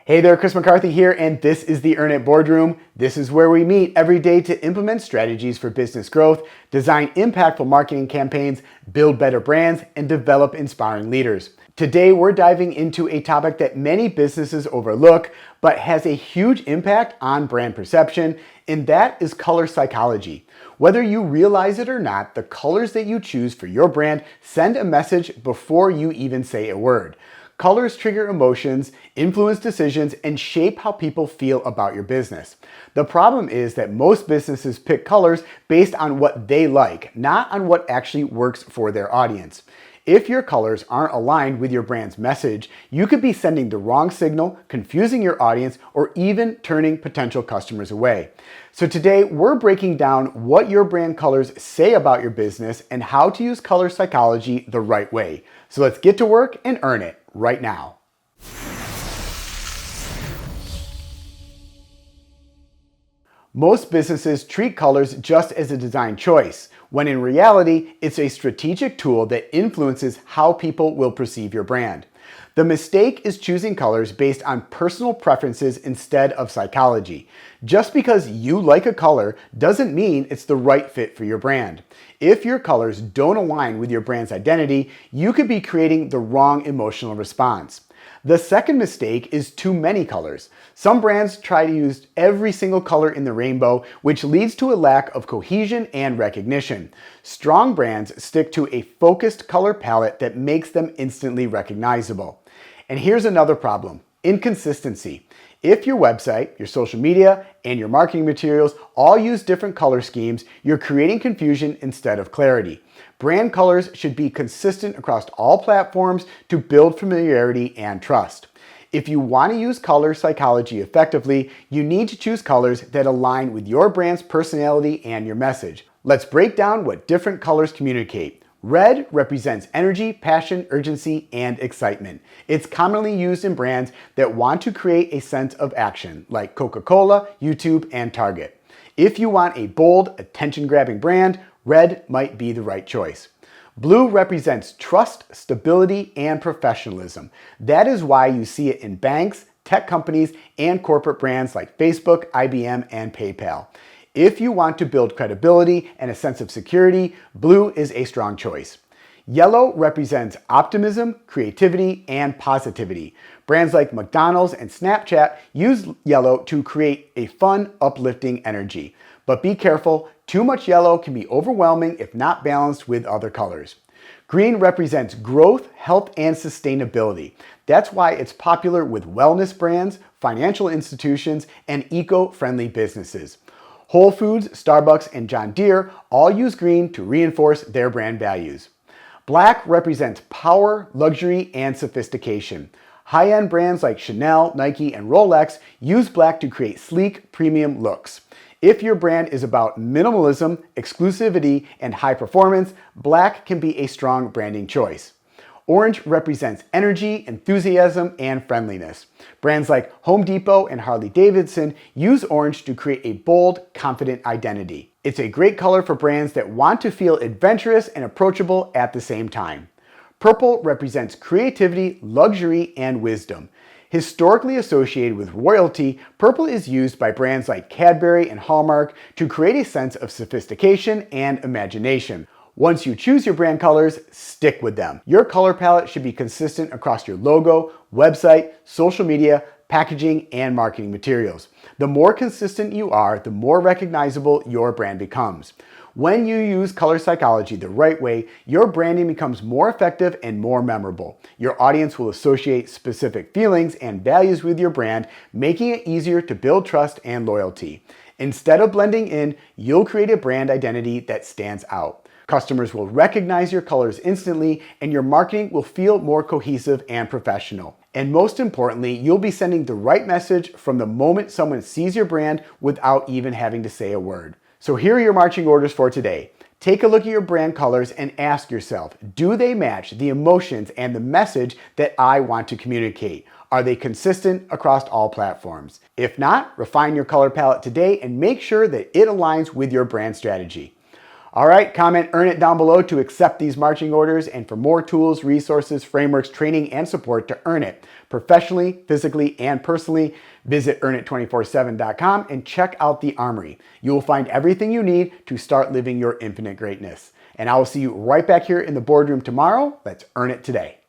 Hey there, Chris McCarthy here, and this is the Earn It Boardroom. This is where we meet every day to implement strategies for business growth, design impactful marketing campaigns, build better brands, and develop inspiring leaders. Today, we're diving into a topic that many businesses overlook, but has a huge impact on brand perception, and that is color psychology. Whether you realize it or not, the colors that you choose for your brand send a message before you even say a word. Colors trigger emotions, influence decisions, and shape how people feel about your business. The problem is that most businesses pick colors based on what they like, not on what actually works for their audience. If your colors aren't aligned with your brand's message, you could be sending the wrong signal, confusing your audience, or even turning potential customers away. So today, we're breaking down what your brand colors say about your business and how to use color psychology the right way. So let's get to work and earn it right now. Most businesses treat colors just as a design choice, when in reality, it's a strategic tool that influences how people will perceive your brand. The mistake is choosing colors based on personal preferences instead of psychology. Just because you like a color doesn't mean it's the right fit for your brand. If your colors don't align with your brand's identity, you could be creating the wrong emotional response. The second mistake is too many colors. Some brands try to use every single color in the rainbow, which leads to a lack of cohesion and recognition. Strong brands stick to a focused color palette that makes them instantly recognizable. And here's another problem: inconsistency. If your website, your social media, and your marketing materials all use different color schemes, you're creating confusion instead of clarity. Brand colors should be consistent across all platforms to build familiarity and trust. If you want to use color psychology effectively, you need to choose colors that align with your brand's personality and your message. Let's break down what different colors communicate. Red represents energy, passion, urgency, and excitement. It's commonly used in brands that want to create a sense of action, like Coca-Cola, YouTube, and Target. If you want a bold, attention-grabbing brand, red might be the right choice. Blue represents trust, stability, and professionalism. That is why you see it in banks, tech companies, and corporate brands like Facebook, IBM, and PayPal. If you want to build credibility and a sense of security, blue is a strong choice. Yellow represents optimism, creativity, and positivity. Brands like McDonald's and Snapchat use yellow to create a fun, uplifting energy. But be careful, too much yellow can be overwhelming if not balanced with other colors. Green represents growth, health, and sustainability. That's why it's popular with wellness brands, financial institutions, and eco-friendly businesses. Whole Foods, Starbucks, and John Deere all use green to reinforce their brand values. Black represents power, luxury, and sophistication. High-end brands like Chanel, Nike, and Rolex use black to create sleek, premium looks. If your brand is about minimalism, exclusivity, and high performance, black can be a strong branding choice. Orange represents energy, enthusiasm, and friendliness. Brands like Home Depot and Harley-Davidson use orange to create a bold, confident identity. It's a great color for brands that want to feel adventurous and approachable at the same time. Purple represents creativity, luxury, and wisdom. Historically associated with royalty, purple is used by brands like Cadbury and Hallmark to create a sense of sophistication and imagination. Once you choose your brand colors, stick with them. Your color palette should be consistent across your logo, website, social media, packaging, and marketing materials. The more consistent you are, the more recognizable your brand becomes. When you use color psychology the right way, your branding becomes more effective and more memorable. Your audience will associate specific feelings and values with your brand, making it easier to build trust and loyalty. Instead of blending in, you'll create a brand identity that stands out. Customers will recognize your colors instantly, and your marketing will feel more cohesive and professional. And most importantly, you'll be sending the right message from the moment someone sees your brand without even having to say a word. So here are your marching orders for today. Take a look at your brand colors and ask yourself, do they match the emotions and the message that I want to communicate? Are they consistent across all platforms? If not, refine your color palette today and make sure that it aligns with your brand strategy. All right, comment earn it down below to accept these marching orders and for more tools, resources, frameworks, training, and support to earn it professionally, physically, and personally. Visit earnit247.com and check out the Armory. You will find everything you need to start living your infinite greatness. And I will see you right back here in the boardroom tomorrow. Let's earn it today.